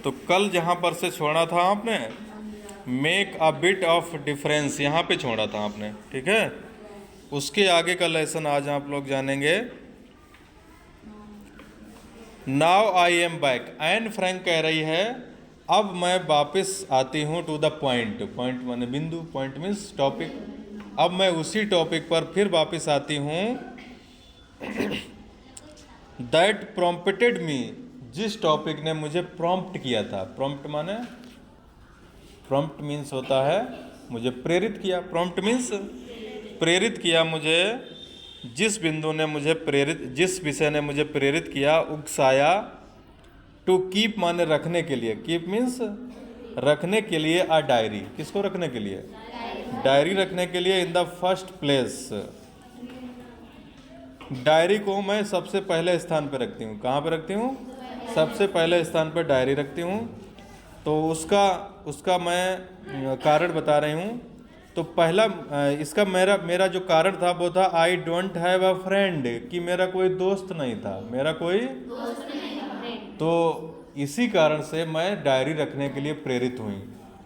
तो कल जहाँ पर से छोड़ा था आपने, make a bit of difference, यहाँ पे छोड़ा था आपने, ठीक है। उसके आगे का लेसन आज आप लोग जानेंगे। Now I am back, Anne Frank कह रही है अब मैं वापस आती हूँ टू द पॉइंट, पॉइंट माने बिंदु, पॉइंट मीन्स टॉपिक। अब मैं उसी टॉपिक पर फिर वापस आती हूँ। दैट प्रॉम्प्टेड मी, जिस टॉपिक ने मुझे प्रॉम्प्ट किया था। प्रॉम्प्ट माने, प्रॉम्प्ट मीन्स होता है मुझे प्रेरित किया। प्रॉम्प्ट मीन्स प्रेरित किया मुझे, जिस बिंदु ने मुझे प्रेरित, जिस विषय ने मुझे प्रेरित किया, उकसाया। टू कीप माने रखने के लिए, कीप मीन्स रखने के लिए। अ डायरी, किसको रखने के लिए? डायरी रखने के लिए। In the first place, diary को मैं सबसे पहले स्थान पर रखती हूँ। कहाँ पर रखती हूँ? सबसे पहले स्थान पर डायरी रखती हूँ। तो उसका मैं कारण बता रही हूँ। तो पहला इसका मेरा जो कारण था वो था I don't have a friend, कि मेरा कोई दोस्त नहीं था, मेरा कोई दोस्त नहीं था। तो इसी कारण से मैं डायरी रखने के लिए प्रेरित हुई।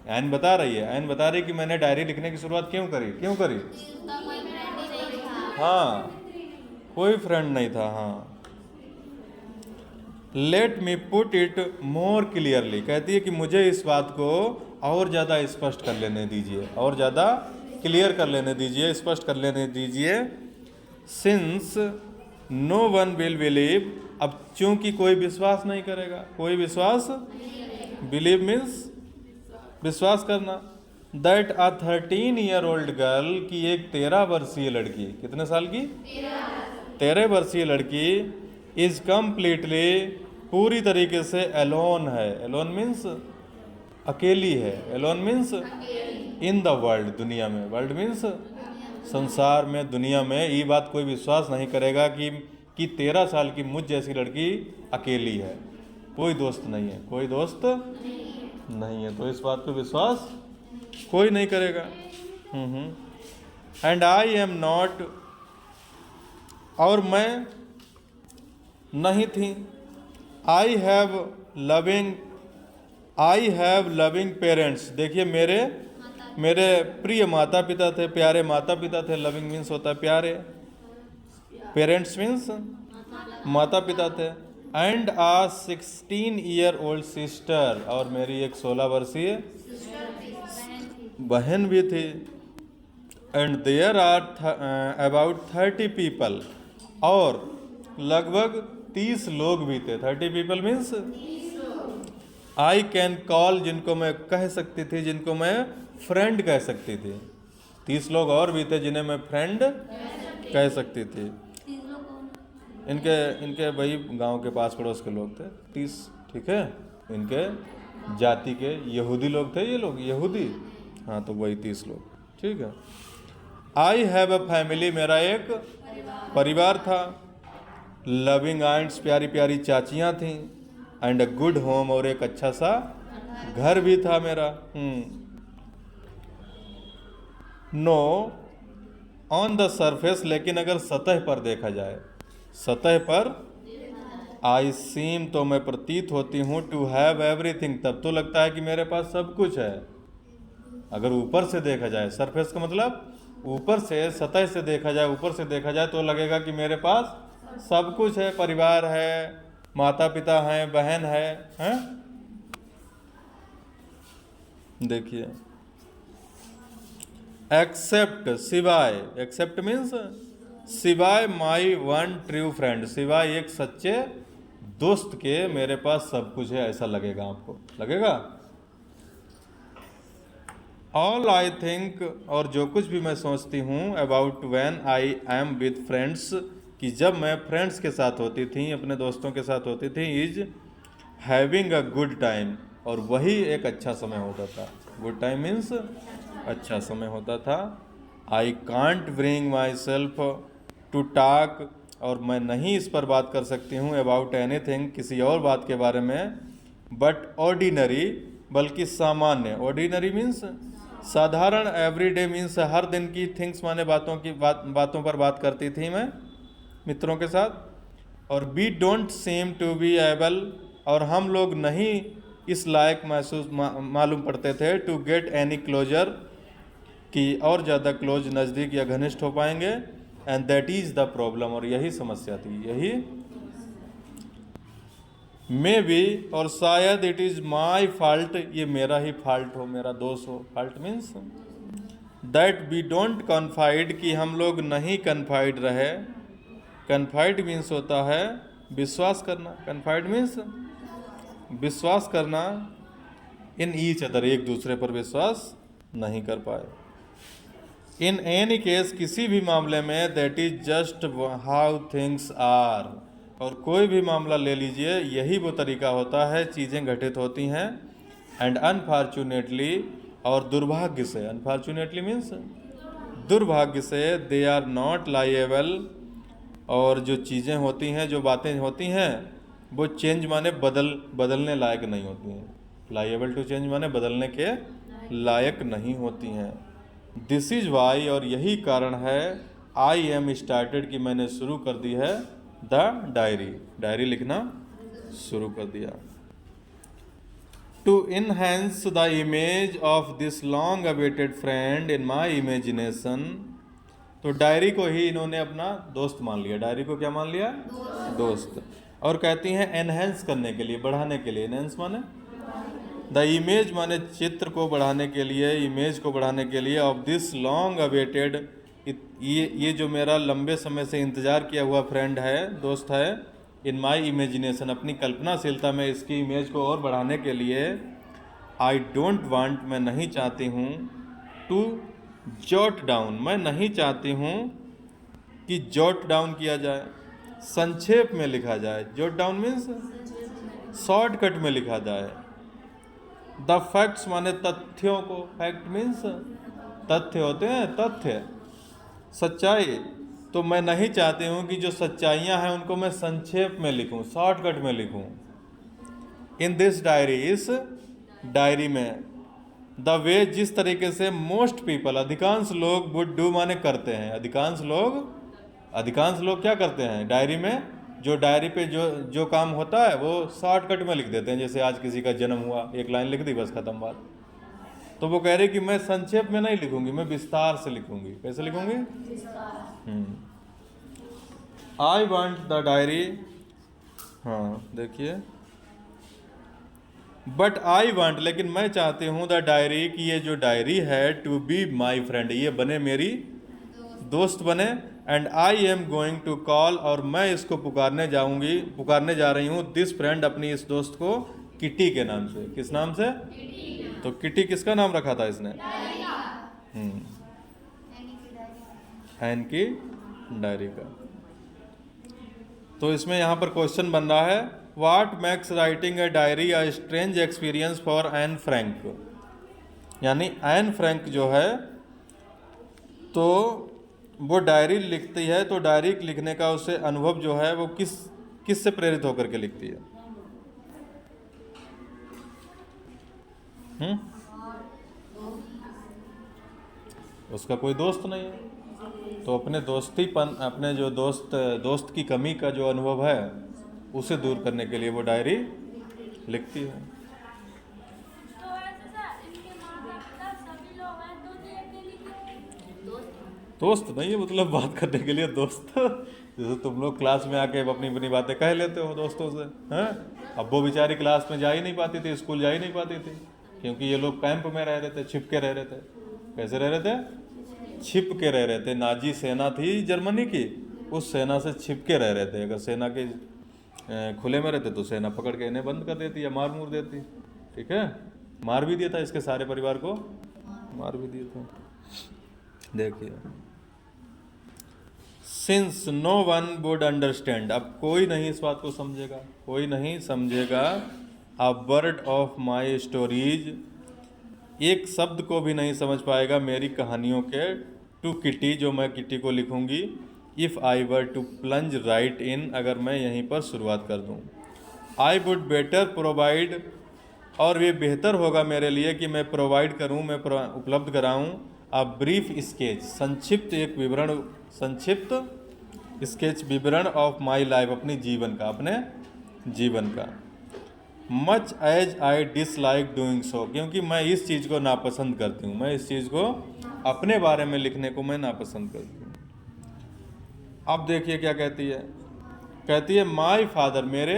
एन बता रही है, एन बता रही कि मैंने डायरी लिखने की शुरुआत क्यों करी? हाँ, कोई फ्रेंड नहीं था। हाँ, let me put it more clearly, कहती है कि मुझे इस बात को और ज़्यादा स्पष्ट कर लेने दीजिए, और ज़्यादा क्लियर कर लेने दीजिए, स्पष्ट कर लेने दीजिए। Since no one will believe, अब चूंकि कोई विश्वास नहीं करेगा, कोई विश्वास, बिलीव मीन्स विश्वास करना। दैट अ 13-year-old गर्ल, की एक 13 वर्षीय लड़की, कितने साल की? 13 वर्षीय लड़की, इज कम्प्लीटली, पूरी तरीके से एलोन है। एलोन मीन्स अकेली है। Alone means in the world, दुनिया में। वर्ल्ड मीन्स संसार में, दुनिया में। ये बात कोई विश्वास नहीं करेगा कि 13 साल की मुझ जैसी लड़की अकेली है, कोई दोस्त नहीं है, कोई दोस्त नहीं है। तो इस बात पे विश्वास कोई नहीं करेगा। एंड आई एम नॉट, और मैं नहीं थी। आई हैव लविंग पेरेंट्स, देखिए मेरे प्रिय माता पिता थे, प्यारे माता पिता थे। लविंग मीन्स होता है प्यारे, पेरेंट्स मीन्स माता पिता थे। एंड आ 16-year-old सिस्टर, और मेरी एक 16 वर्षीय बहन भी थी। And there are about 30 people, और लगभग 30 लोग भी थे। 30 people means I can call, जिनको मैं कह सकती थी, जिनको मैं फ्रेंड कह सकती थी। 30 लोग और भी थे जिन्हें मैं फ्रेंड कह सकती थी। इनके वही गांव के पास पड़ोस के लोग थे 30, ठीक है। इनके जाति के यहूदी लोग थे, ये लोग यहूदी। हाँ, तो वही 30 लोग, ठीक है। आई हैव अ फैमिली, मेरा एक परिवार था। लविंग आंट्स, प्यारी प्यारी चाचियाँ थीं। एंड अ गुड होम, और एक अच्छा सा घर भी था मेरा। नो ऑन द सरफेस, लेकिन अगर सतह पर देखा जाए, सतह पर, आई सीम, तो मैं प्रतीत होती हूँ, टू हैव एवरीथिंग, तब तो लगता है कि मेरे पास सब कुछ है। अगर ऊपर से देखा जाए, सरफेस का मतलब ऊपर से, सतह से देखा जाए, ऊपर से देखा जाए, तो लगेगा कि मेरे पास सब कुछ है। परिवार है, माता पिता हैं, बहन है, हैं? देखिए, एक्सेप्ट, सिवाय, एक्सेप्ट मीन्स सिवाय, माई वन ट्रू फ्रेंड, सिवाय एक सच्चे दोस्त के मेरे पास सब कुछ है, ऐसा लगेगा आपको, लगेगा। ऑल आई थिंक, और जो कुछ भी मैं सोचती हूँ, about when I am with friends, कि जब मैं फ्रेंड्स के साथ होती थी, अपने दोस्तों के साथ होती थी, is having a good time, और वही एक अच्छा समय होता था। गुड टाइम मीन्स अच्छा समय होता था। I can't bring myself to talk, और मैं नहीं इस पर बात कर सकती हूँ, अबाउट एनीथिंग, किसी और बात के बारे में, बट ऑर्डिनरी, बल्कि सामान्य। ऑर्डिनरी मीन्स साधारण, एवरीडे मीन्स हर दिन की, थिंग्स माने बातों पर बात करती थी मैं मित्रों के साथ। और we don't seem to be able, और हम लोग नहीं इस लायक महसूस मालूम पड़ते थे टू गेट एनी क्लोजर, कि और ज़्यादा क्लोज, नज़दीक या घनिष्ठ हो पाएंगे। And that is the problem, और यही समस्या थी, यही मे बी, और शायद इट इज़ माई फॉल्ट, ये मेरा ही फॉल्ट हो, मेरा दोष हो। Fault means that we don't confide, कि हम लोग नहीं कन्फाइड रहे। कन्फाइड मीन्स होता है विश्वास करना, कन्फाइड मीन्स विश्वास करना, इन ईच अदर, एक दूसरे पर विश्वास नहीं कर पाए। इन एनी केस, किसी भी मामले में, that is just how things are, और कोई भी मामला ले लीजिए, यही वो तरीका होता है, चीज़ें घटित होती हैं। एंड अनफॉर्चुनेटली, और दुर्भाग्य से, अनफॉर्चुनेटली मीन्स दुर्भाग्य से, दे आर नॉट लाइएबल, और जो चीज़ें होती हैं, जो बातें होती हैं, वो चेंज माने बदलने लायक नहीं होती हैं। लाइएबल टू चेंज माने बदलने के लायक नहीं होती हैं। दिस इज़ वाई, और यही कारण है, आई एम स्टार्टेड, कि मैंने शुरू कर दी है, द डायरी, डायरी लिखना शुरू कर दिया। To enhance the image of this long awaited friend in my imagination, तो डायरी को ही इन्होंने अपना दोस्त मान लिया। डायरी को क्या मान लिया? दोस्त। और कहती हैं एनहेंस करने के लिए, बढ़ाने के लिए। एनहेंस माने द इमेज, माने चित्र को बढ़ाने के लिए, इमेज को बढ़ाने के लिए, ऑफ दिस लॉन्ग अवेटेड, ये जो मेरा लंबे समय से इंतज़ार किया हुआ फ्रेंड है, दोस्त है, इन माई इमेजिनेशन, अपनी कल्पनाशीलता में इसकी इमेज को और बढ़ाने के लिए, आई डोंट वांट, मैं नहीं चाहती हूँ, टू जॉट डाउन, मैं नहीं चाहती हूँ कि जॉट डाउन किया जाए, संक्षेप में लिखा जाए। जॉट डाउन मीन्स शॉर्टकट में लिखा जाए। द फैक्ट्स माने तथ्यों को, फैक्ट मीन्स तथ्य होते हैं, तथ्य, सच्चाई। तो मैं नहीं चाहती हूँ कि जो सच्चाइयाँ हैं उनको मैं संक्षेप में लिखूँ, शॉर्टकट में लिखूँ। इन दिस डायरी, इस डायरी में, द वे, जिस तरीके से मोस्ट पीपल, अधिकांश लोग, वुड डू माने करते हैं। अधिकांश लोग क्या करते हैं? डायरी में, जो डायरी पे जो काम होता है वो शॉर्टकट में लिख देते हैं। जैसे आज किसी का जन्म हुआ, एक लाइन लिख दी, बस खत्म बात। तो वो कह रही कि मैं संक्षेप में नहीं लिखूंगी, मैं विस्तार से लिखूंगी। कैसे लिखूंगी? आई वांट द डायरी, हाँ देखिए, बट आई वांट, लेकिन मैं चाहती हूँ, द डायरी, कि ये जो डायरी है, टू बी माई फ्रेंड, ये बने मेरी दोस्त बने। And I am going to call, और मैं इसको पुकारने जा रही हूँ, दिस फ्रेंड, अपनी इस दोस्त को, किटी के नाम से। किस नाम से? तो किटी किसका नाम रखा था इसने? एन की डायरी का। तो इसमें यहाँ पर क्वेश्चन बन रहा है, what makes writing a diary a strange experience for Anne Frank, यानी एन फ्रैंक जो है, तो वो डायरी लिखती है, तो डायरी लिखने का उससे अनुभव जो है वो किस से प्रेरित होकर के लिखती है? उसका कोई दोस्त नहीं है, तो अपने अपने जो दोस्त की कमी का जो अनुभव है उसे दूर करने के लिए वो डायरी लिखती है। दोस्त नहीं है, मतलब बात करने के लिए दोस्त। जैसे तुम लोग क्लास में आके अपनी अपनी बातें कह लेते हो दोस्तों से, हैं? अब वो बेचारी क्लास में जा ही नहीं पाती थी, स्कूल जा ही नहीं पाती थी, क्योंकि ये लोग कैंप में रह रहे थे, छिप के रह रहे थे। कैसे रह रहे थे? छिप के रह रहे थे। नाजी सेना थी जर्मनी की, उस सेना से छिप के रह रहे थे। अगर सेना के खुले में रहते तो सेना पकड़ के इन्हें बंद कर देती या मार मूर देती। ठीक है, मार भी दिया था, इसके सारे परिवार को मार भी दिए थे। देखिए, since no one would understand, अब कोई नहीं इस बात को समझेगा, कोई नहीं समझेगा। A word of my stories, एक शब्द को भी नहीं समझ पाएगा मेरी कहानियों के, टू किटी, जो मैं किटी को लिखूंगी, if I were to plunge right in, अगर मैं यहीं पर शुरुआत कर दूं। आई वुड बेटर प्रोवाइड, और ये बेहतर होगा मेरे लिए कि मैं प्रोवाइड करूं, मैं उपलब्ध कराऊं, अ ब्रीफ स्केच, संक्षिप्त स्केच, विवरण ऑफ माई लाइफ, अपने जीवन का। Much as I dislike doing so, क्योंकि मैं इस चीज़ को नापसंद करती हूँ, मैं इस चीज़ को अपने बारे में लिखने को मैं नापसंद करती हूँ। अब देखिए क्या कहती है, कहती है माई फादर, मेरे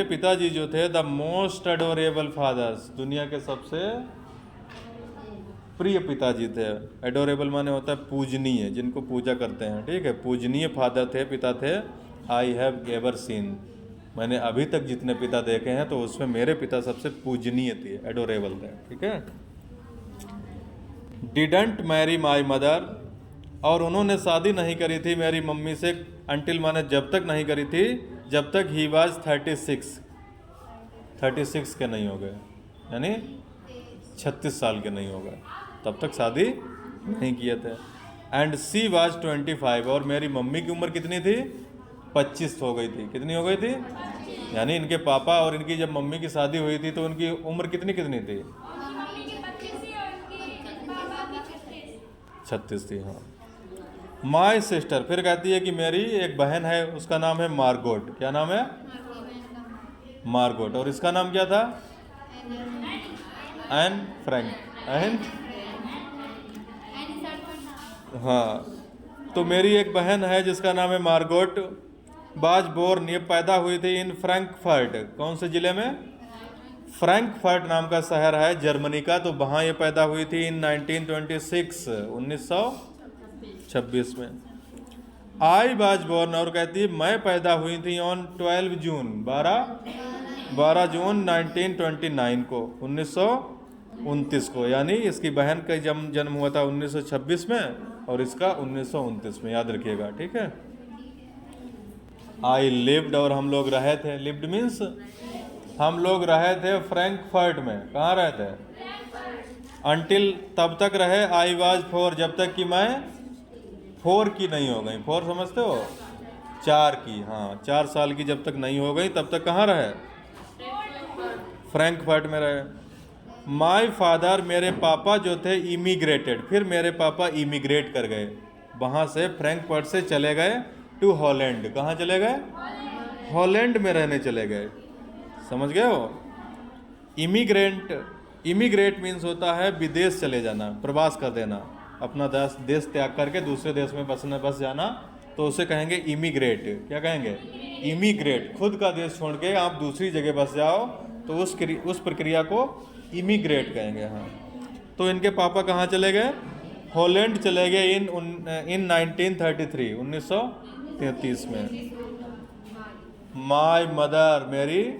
पिताजी जो थे, द मोस्ट एडोरेबल फादर्स, दुनिया के सबसे प्रिय पिताजी थे। एडोरेबल माने होता है पूजनीय, जिनको पूजा करते हैं, ठीक है, पूजनीय फादर थे, पिता थे। आई हैव एवर सीन, मैंने अभी तक जितने पिता देखे हैं तो उसमें मेरे पिता सबसे पूजनीय थे, एडोरेबल थे, ठीक है। डिडंट मैरी माई मदर, और उन्होंने शादी नहीं करी थी मेरी मम्मी से, अंटिल माने जब तक नहीं करी थी जब तक ही वाज 36 के नहीं हो गए, यानी 36 साल के नहीं हो गए, तब तक शादी नहीं किए थे। एंड सी वाज 25, और मेरी मम्मी की उम्र कितनी थी, 25 हो गई थी। कितनी हो गई थी, यानी इनके पापा और इनकी जब मम्मी की शादी हुई थी तो उनकी उम्र कितनी कितनी थी, 36 थी, हाँ। माई सिस्टर, फिर कहती है कि मेरी एक बहन है, उसका नाम है मार्गोट। क्या नाम है, मार्गोट, और इसका नाम क्या था, एन फ्रैंक, एन, हाँ। तो मेरी एक बहन है जिसका नाम है मार्गोट, बाज बोर्न, ये पैदा हुई थी इन फ्रैंकफर्ट, कौन से ज़िले में, फ्रैंकफर्ट नाम का शहर है जर्मनी का, तो वहाँ ये पैदा हुई थी इन 1926, 1926 में। आई बाज बोर्न, और कहती है मैं पैदा हुई थी ऑन 12 जून, 12 जून 1929 को, 1929 को, यानी इसकी बहन का जन्म हुआ था 1926 में और इसका 1929 में, याद रखिएगा, ठीक है। आई लिव्ड, और हम लोग रहे थे, लिव्ड मीन्स हम लोग रहे थे फ्रैंकफर्ट में, कहाँ रहे थे, अंटिल, तब तक रहे, आई वाज 4, जब तक कि मैं 4 की नहीं हो गई, 4 समझते हो, 4 की, हाँ, 4 साल की जब तक नहीं हो गई तब तक कहाँ रहे, फ्रैंकफर्ट में रहे। माई फादर, मेरे पापा जो थे, इमिग्रेटेड, फिर मेरे पापा इमिग्रेट कर गए, वहाँ से फ्रैंकफर्ट से चले गए टू हॉलैंड, कहाँ चले गए, हॉलैंड में रहने चले गए, समझ गए हो। इमिग्रेट मीन्स होता है विदेश चले जाना, प्रवास कर देना, अपना देश त्याग करके दूसरे देश में बस जाना, तो उसे कहेंगे इमिग्रेट। क्या कहेंगे, इमिग्रेट, खुद का देश छोड़ के आप दूसरी जगह बस जाओ तो उस प्रक्रिया को इमिग्रेट कहेंगे, हाँ। तो इनके पापा कहाँ चले गए, हॉलैंड चले गए इन 1933, 1933 में। माई मदर, मेरी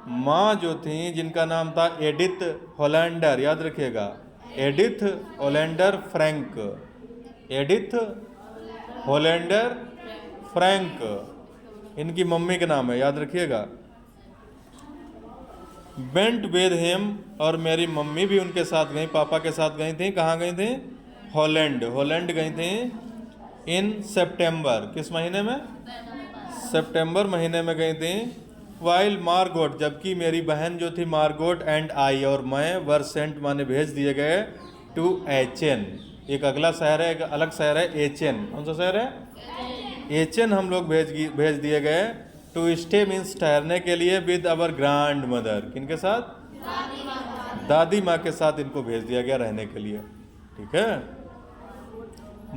माँ जो थी, जिनका नाम था एडिथ होलैंडर, याद रखिएगा, एडिथ होलैंडर फ्रैंक, एडिथ होलैंडर फ्रैंक, इनकी मम्मी का नाम है, याद रखिएगा। वेंट विद हिम, और मेरी मम्मी भी उनके साथ गई, पापा के साथ गई थी, कहाँ गई थी, हॉलैंड गई थी इन सितंबर, किस महीने में, सितंबर महीने में गई थी। वाइल मार्गोट, जबकि मेरी बहन जो थी मार्गोट एंड आई, और मैं, वर सेंट माने भेज दिए गए, टू एचेन, एक अगला शहर है, एक अलग शहर है एचेन, कौन सा शहर है, एचेन हम लोग भेज दिए गए, टू स्टे मीन्स ठहरने के लिए, विद अवर ग्रैंड मदर, किनके साथ, दादी माँ के साथ इनको भेज दिया गया रहने के लिए, ठीक है।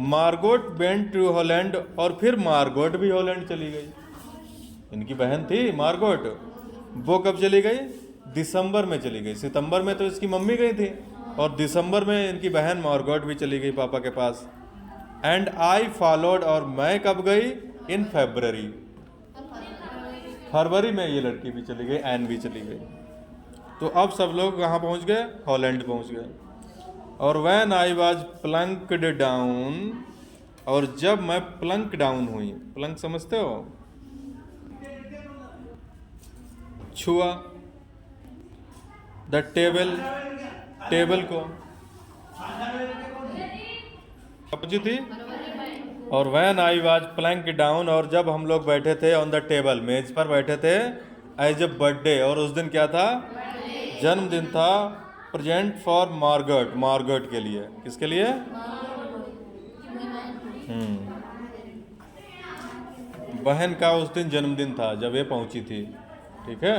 मार्गोट वेंट टू हॉलैंड, और फिर मार्गोट भी हॉलैंड चली गई, इनकी बहन थी मार्गोट, वो कब चली गई, दिसंबर में चली गई, सितंबर में तो इसकी मम्मी गई थी, और दिसंबर में इनकी बहन मार्गोट भी चली गई पापा के पास। एंड आई फॉलोड, और मैं कब गई, इन फरवरी में ये लड़की भी चली गई, एन भी चली गई। तो अब सब लोग कहाँ पहुँच गए, हॉलैंड पहुँच गए। और वैन आई वाज प्लंक्ड डाउन, और जब मैं प्लंक डाउन हुई, प्लंक समझते हो, छुआ, द टेबल को पहुंची थी। और when I was Planck down, और जब हम लोग बैठे थे ऑन द टेबल, मेज पर बैठे थे, एज ए बर्थडे, और उस दिन क्या था, जन्मदिन था, प्रेजेंट फॉर मार्गोट के लिए, किसके लिए, बहन का उस दिन जन्मदिन था जब ये पहुंची थी, ठीक है।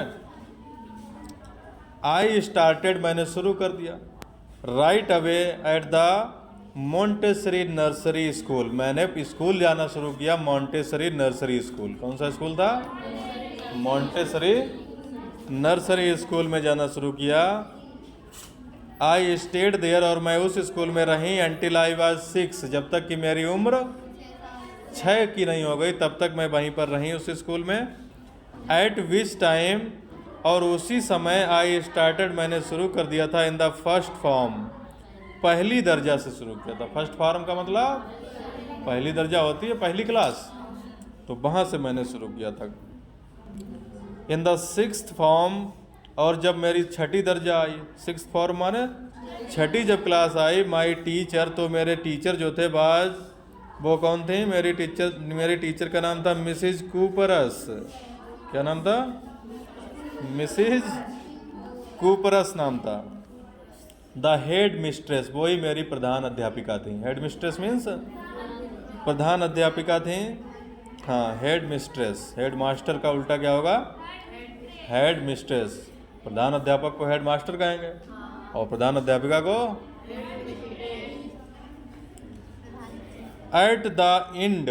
आई स्टार्टेड, मैंने शुरू कर दिया। Right away at the Montessori nursery school, मैंने स्कूल जाना शुरू किया मोंटेसरी नर्सरी स्कूल। कौन सा स्कूल था? मोंटेसरी नर्सरी स्कूल में जाना शुरू किया। आई स्टेड देयर, और मैं उस स्कूल में रही अंटिल आई वाज 6, जब तक कि मेरी उम्र 6 की नहीं हो गई तब तक मैं वहीं पर रही उस स्कूल में। एट विच टाइम, और उसी समय आई स्टार्टेड, मैंने शुरू कर दिया था इन द फर्स्ट फॉर्म, पहली दर्जा से शुरू किया था। फर्स्ट फॉर्म का मतलब पहली दर्जा होती है, पहली क्लास, तो वहाँ से मैंने शुरू किया था। इन द सिक्स्थ फॉर्म, और जब मेरी छठी दर्जा आई, सिक्स्थ फॉर्म माने छठी जब क्लास आई, माई टीचर, तो मेरे टीचर जो थे बाज, वो कौन थे? मेरी टीचर का नाम था मिसिज कूपरस। क्या नाम था? मिसिज कूपरस नाम था। द हेड मिस्ट्रेस, वही मेरी प्रधान अध्यापिका थी। हेड मिस्ट्रेस मीन्स प्रधान अध्यापिका थी। हाँ, हेड मिस्ट्रेस, हेड मास्टर का उल्टा क्या होगा? Head mistress. प्रधान अध्यापक को हेड मास्टर कहेंगे और प्रधान अध्यापिका को। एट द एंड,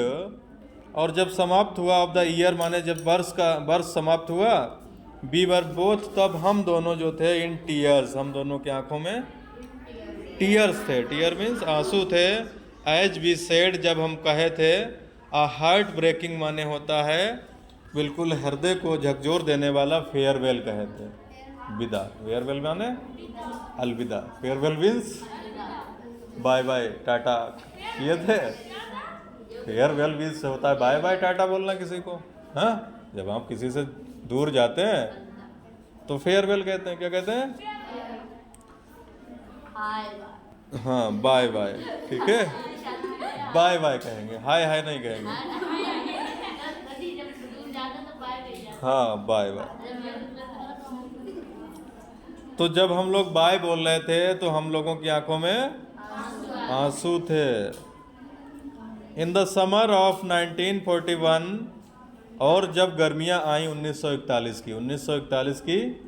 और जब समाप्त हुआ, ऑफ द ईयर माने जब वर्ष समाप्त हुआ, वी वर बोथ, तब हम दोनों जो थे इन टीयर्स, हम दोनों की आंखों में टीयर्स थे। टीयर मीन्स आंसू थे। एज वी सेड, जब हम कहे थे। आ हार्ट ब्रेकिंग माने होता है बिल्कुल हृदय को झकझोर देने वाला, फेयरवेल कहे थे, विदा। फेयरवेल माने अलविदा। Farewell means bye bye, tata किए थे। फेयरवेल मीन्स होता है बाय बाय, टाटा बोलना किसी को। हाँ, जब आप किसी से दूर जाते हैं तो फेयरवेल कहते हैं। क्या कहते हैं? हाँ, बाय बाय, ठीक है, बाय बाय कहेंगे, हाय हाय नहीं कहेंगे। हाँ, बाय बाय। तो जब हम लोग बाय बोल रहे थे तो हम लोगों की आंखों में आंसू थे। इन द समर ऑफ 1941, और जब गर्मियां आई 1941 की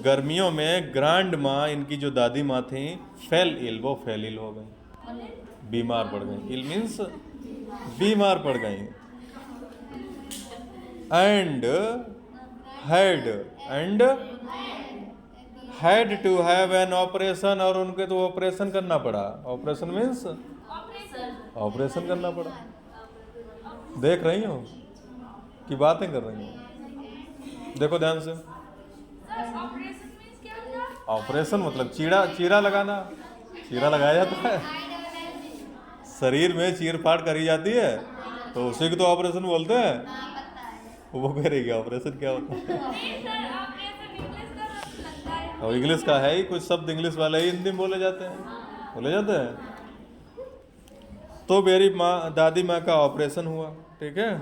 गर्मियों में, ग्रैंड माँ, इनकी जो दादी माँ थी, फेल इल, वो फेल इल हो गई, बीमार पड़ गई। इल मीन्स बीमार पड़ गई। And had to have an operation, और उनके तो ऑपरेशन करना पड़ा। ऑपरेशन मीन्स ऑपरेशन करना पड़ा। देख रही हो कि बातें कर रही हो? देखो ध्यान से। ऑपरेशन मतलब चीरा लगाना। चीरा लगाया जाता है, शरीर में चीर फाड़ करी जाती है, तो उसी को तो ऑपरेशन बोलते हैं। वो करेगी ऑपरेशन क्या होता है? और इंग्लिश का है ही, कुछ शब्द इंग्लिश वाले ही हिंदी में बोले जाते हैं। तो मेरी माँ, दादी माँ का ऑपरेशन हुआ, ठीक है।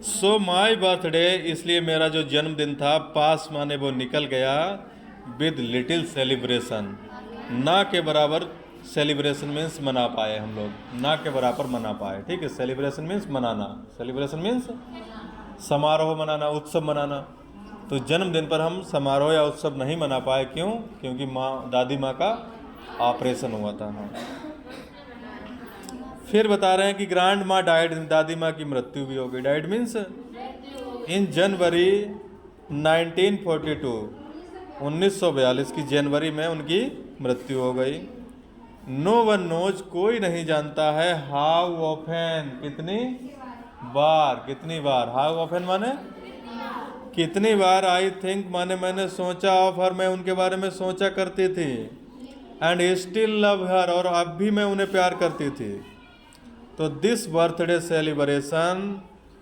सो माई बर्थडे, इसलिए मेरा जो जन्मदिन था, पास माने वो निकल गया, विद लिटिल सेलिब्रेशन, ना के बराबर। सेलिब्रेशन मीन्स मना पाए हम लोग, ना के बराबर मना पाए, ठीक है। सेलिब्रेशन मीन्स मनाना, सेलिब्रेशन मीन्स समारोह मनाना, उत्सव मनाना। तो जन्मदिन पर हम समारोह या उत्सव नहीं मना पाए, क्यों? क्योंकि दादी माँ का ऑपरेशन हुआ था। हाँ, फिर बता रहे हैं कि ग्रैंड माँ डाइड, दादी माँ की मृत्यु भी हो गई। डाइड मीन्स इन जनवरी 1942 की जनवरी में उनकी मृत्यु हो गई। नो वन नोज, कोई नहीं जानता है, हाउ ऑफन, कितनी बार। हाउ ऑफन माने कितनी बार। आई थिंक माने मैंने सोचा, ऑफ हर, मैं उनके बारे में सोचा करती थी। एंड स्टिल लव हर, और अब भी मैं उन्हें प्यार करती थी। तो दिस बर्थडे सेलिब्रेशन,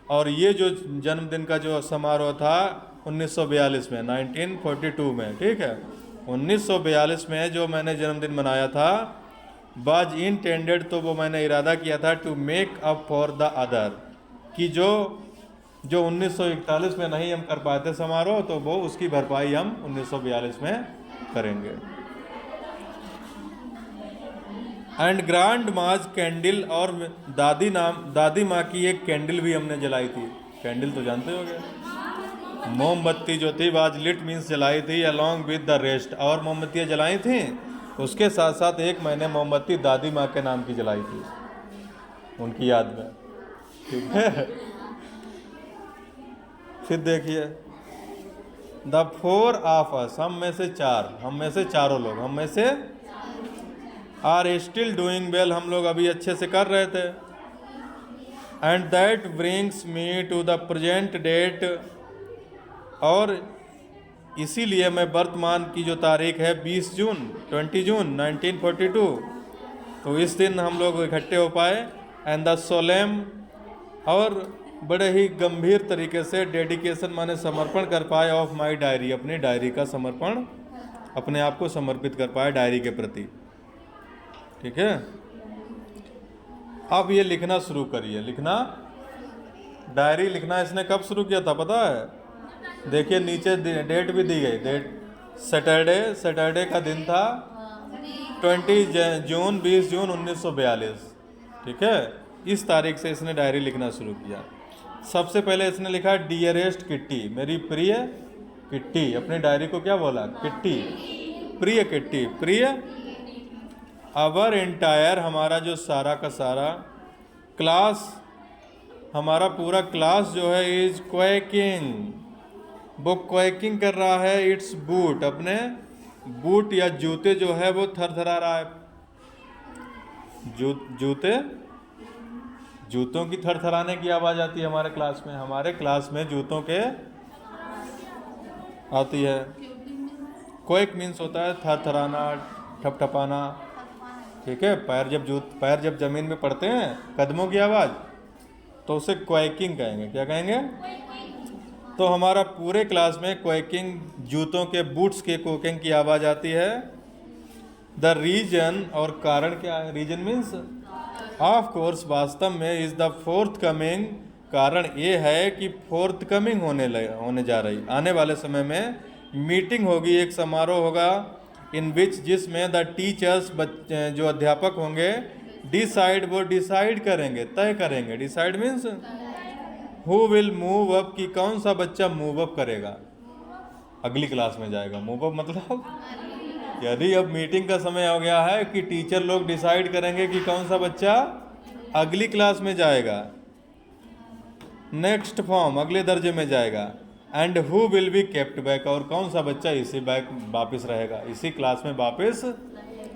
और ये जो जन्मदिन का जो समारोह था 1942 में, 1942 में, ठीक है, 1942 में जो मैंने जन्मदिन मनाया था, बाज इंटेंडेड, तो वो मैंने इरादा किया था, to make up for the other, कि जो 1941 में नहीं हम कर पाए थे समारोह, तो वो उसकी भरपाई हम 1942 में करेंगे। एंड ग्रांड माज कैंडल, और दादी माँ की एक कैंडल भी हमने जलाई थी। कैंडल तो जानते होगे, मोमबत्ती जो थी, वाज लिट मीन्स जलाई थी, अलॉन्ग विद द रेस्ट, और मोमबत्तियाँ जलाई थी, उसके साथ साथ एक मैंने मोमबत्ती दादी माँ के नाम की जलाई थी, उनकी याद में। ठीक है, फिर देखिए, द 4 ऑफ अस, हम में से चारों लोग, हम में से आर स्टिल डूइंग वेल, हम लोग अभी अच्छे से कर रहे थे। And that brings me to the present date, और इसीलिए मैं वर्तमान की जो तारीख है 20 जून 1942, तो इस दिन हम लोग इकट्ठे हो पाए। एंड द सोलेम, और बड़े ही गंभीर तरीके से डेडिकेशन माने समर्पण कर पाए, ऑफ माई डायरी, अपनी डायरी का समर्पण, अपने आप को समर्पित कर पाए डायरी के प्रति। ठीक है, अब ये लिखना शुरू करिए, लिखना, डायरी लिखना इसने कब शुरू किया था पता है? देखिए नीचे डेट भी दी गई, डेट सैटरडे का दिन था 20 जून 1942। ठीक है, इस तारीख से इसने डायरी लिखना शुरू किया। सबसे पहले इसने लिखा डियरेस्ट किट्टी, मेरी प्रिय किट्टी, अपनी डायरी को क्या बोला? किट्टी, प्रिय किट्टी, प्रिय। अवर एंटायर, हमारा जो सारा का सारा क्लास, हमारा पूरा क्लास जो है, इज क्वैकिंग, वो क्वैकिंग कर रहा है, इट्स बूट, अपने बूट या जूते जो है वो थरथरा रहा है। जूतों की थरथराने की आवाज़ आती है हमारे क्लास में, हमारे क्लास में जूतों के आती है। क्वैक मीन्स होता है थरथराना, ठपठपाना। ठीक है, पैर जब जमीन में पड़ते हैं, कदमों की आवाज़, तो उसे क्वैकिंग कहेंगे। क्या कहेंगे? तो हमारा पूरे क्लास में क्वैकिंग, जूतों के बूट्स के क्वैकिंग की आवाज़ आती है। द रीजन, और कारण क्या है? रीजन मीन्स ऑफ कोर्स, वास्तव में इज द फोर्थ कमिंग, कारण ये है कि फोर्थ कमिंग होने जा रही, आने वाले समय में मीटिंग होगी, एक समारोह होगा, इन विच, जिसमें द टीचर्स, जो अध्यापक होंगे, डिसाइड, वो डिसाइड करेंगे, तय करेंगे। Decide means who will move up, कि कौन सा बच्चा मूव अप करेगा, अगली क्लास में जाएगा। मूव अप मतलब, यदि अब मीटिंग का समय हो गया है कि टीचर लोग डिसाइड करेंगे कि कौन सा बच्चा अगली क्लास में जाएगा, नेक्स्ट फॉर्म, अगले दर्जे में जाएगा। And who will be kept back, और कौन सा बच्चा इसी बैक वापस रहेगा, इसी क्लास में वापस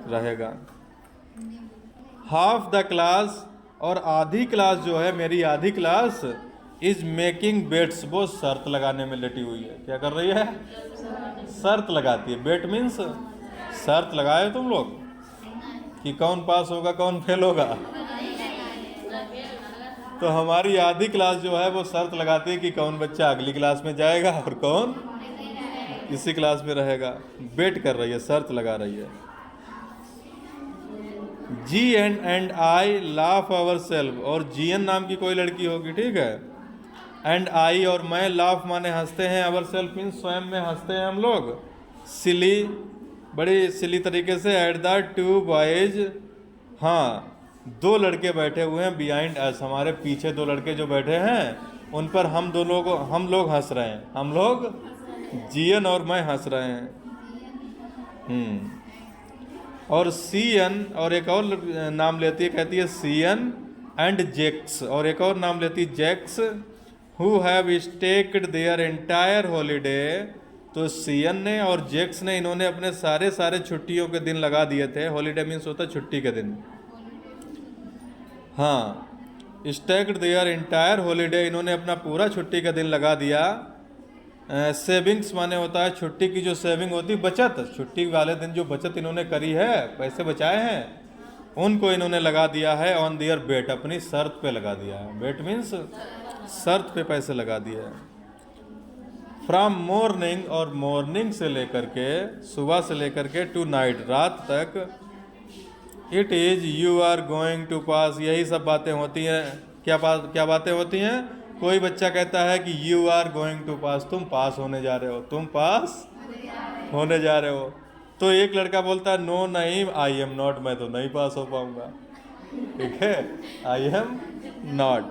रहेगा। हाफ द क्लास, और आधी क्लास जो है, मेरी आधी क्लास, इज मेकिंग बेट्स, वो शर्त लगाने में लटी हुई है। क्या कर रही है? शर्त लगाती है। बेट मीन्स शर्त लगाए तुम लोग कि कौन पास होगा कौन फेल होगा। तो हमारी आधी क्लास जो है वो शर्त लगाती है कि कौन बच्चा अगली क्लास में जाएगा और कौन इसी क्लास में रहेगा। बेट कर रही है, शर्त लगा रही है। जी and I laugh our self, और जीएन नाम की कोई लड़की होगी, ठीक है। एंड आई, और मैं, लाफ माने हंसते हैं, आवर सेल्फ मीन्स स्वयं में हंसते हैं हम लोग, सिली, बड़ी सिली तरीके से। एट द टू बॉयज, हाँ, दो लड़के बैठे हुए हैं, बिहाइंड अस, हमारे पीछे दो लड़के जो बैठे हैं उन पर हम लोग हंस रहे हैं, हम लोग जीएन और मैं हंस रहे हैं। और सीएन, और एक और नाम लेती है, कहती है सीएन एंड जेक्स, और एक और नाम लेती है जेक्स, who have stacked their entire holiday. तो सीएन ने और जेक्स ने, इन्होंने अपने सारे छुट्टियों के दिन लगा दिए थे। हॉलीडे मीन्स होता है छुट्टी के दिन। हाँ, स्टेक्ड देयर एंटायर हॉलीडे, इन्होंने अपना पूरा छुट्टी का दिन लगा दिया। सेविंग्स माने होता है छुट्टी की जो सेविंग होती है, बचत, छुट्टी वाले दिन जो बचत इन्होंने करी है, पैसे बचाए हैं, उनको इन्होंने लगा दिया है ऑन दियर बेट, अपनी शर्त पे लगा दिया है। बेट मीन्स शर्त पे पैसे लगा दिए हैं। फ्रॉम मॉर्निंग, और मॉर्निंग से लेकर के, सुबह से लेकर के, टू नाइट, रात तक, it is you are going to pass, यही सब बातें होती हैं। क्या बातें होती हैं? कोई बच्चा कहता है कि यू आर गोइंग टू पास, तुम पास होने जा रहे हो, तुम पास होने जा रहे हो। तो एक लड़का बोलता है नो नहीं, आई एम नॉट, मैं तो नहीं पास हो पाऊंगा। ठीक है, आई एम नॉट।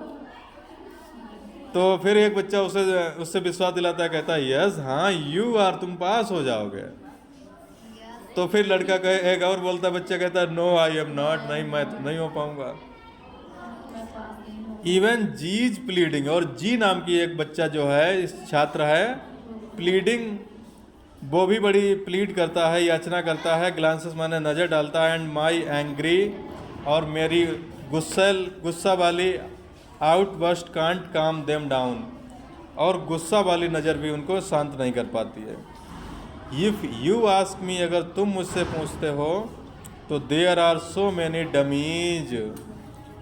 तो फिर एक बच्चा उससे विश्वास दिलाता है, कहता है यस, हाँ यू आर, तुम पास हो जाओगे। तो फिर लड़का एक और बोलता है, बच्चा कहता है नो आई एम नॉट, नहीं मैं तो नहीं हो पाऊंगा। इवन जी इज प्लीडिंग, और जी नाम की एक बच्चा जो है, इस छात्र है, प्लीडिंग, वो भी बड़ी प्लीड करता है, याचना करता है, ग्लांसेस माने नज़र डालता है, एंड माई एंग्री, और मेरी गुस्सा वाली आउटबर्स्ट कांट काम देम डाउन, और गुस्सा वाली नज़र भी उनको शांत नहीं कर पाती है। इफ़ यू आस्क मी, अगर तुम मुझसे पूछते हो, तो there are so many dummies,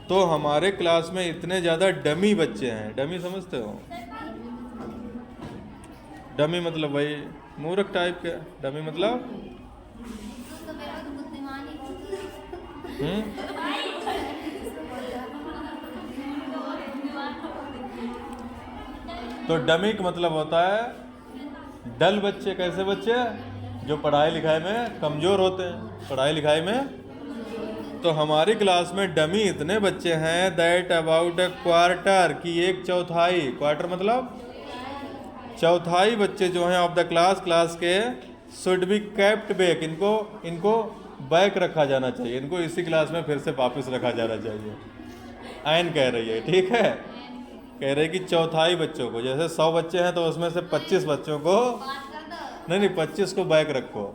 तो हमारे क्लास में इतने ज़्यादा डमी बच्चे हैं। डमी समझते हो? डमी मतलब वही मूर्ख टाइप के। डमी मतलब तो डमी का मतलब होता है डल बच्चे। कैसे बच्चे? जो पढ़ाई लिखाई में कमज़ोर होते हैं, पढ़ाई लिखाई में। तो हमारी क्लास में डमी इतने बच्चे हैं, दैट अबाउट ए क्वार्टर, की एक चौथाई, क्वार्टर मतलब चौथाई बच्चे जो हैं ऑफ द क्लास के, शुड बी केप्ट बैक, इनको बैक रखा जाना चाहिए, इनको इसी क्लास में फिर से वापस रखा जाना चाहिए। आयन कह रही है, ठीक है, कह रही कि चौथाई बच्चों को, जैसे 100 बच्चे हैं तो उसमें से 25 बच्चों को, नहीं 25 को बैक रखो।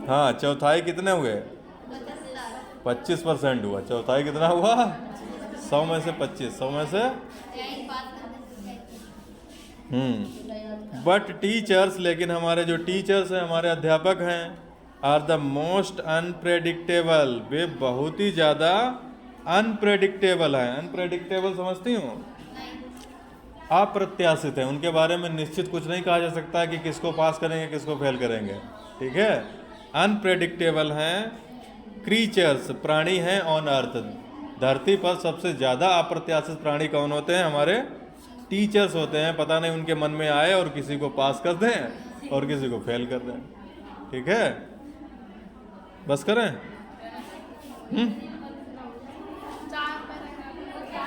हाँ, चौथाई कितने हुए? 25% हुआ। चौथाई कितना हुआ? 100 में से 25, 100 में से बट टीचर्स, लेकिन हमारे जो टीचर्स हैं, हमारे अध्यापक हैं, आर द मोस्ट अनप्रेडिक्टेबल, वे बहुत ही ज़्यादा अनप्रेडिक्टेबल हैं। अनप्रेडिक्टेबल समझती हूँ? अप्रत्याशित है, उनके बारे में निश्चित कुछ नहीं कहा जा सकता कि किसको पास करेंगे किसको फेल करेंगे। ठीक है, अनप्रेडिक्टेबल हैं। क्रीचर्स, प्राणी हैं, ऑन अर्थ, धरती पर सबसे ज़्यादा अप्रत्याशित प्राणी कौन होते हैं? हमारे टीचर्स होते हैं। पता नहीं उनके मन में आए और किसी को पास कर दें और किसी को फेल कर दें। ठीक है, बस करें।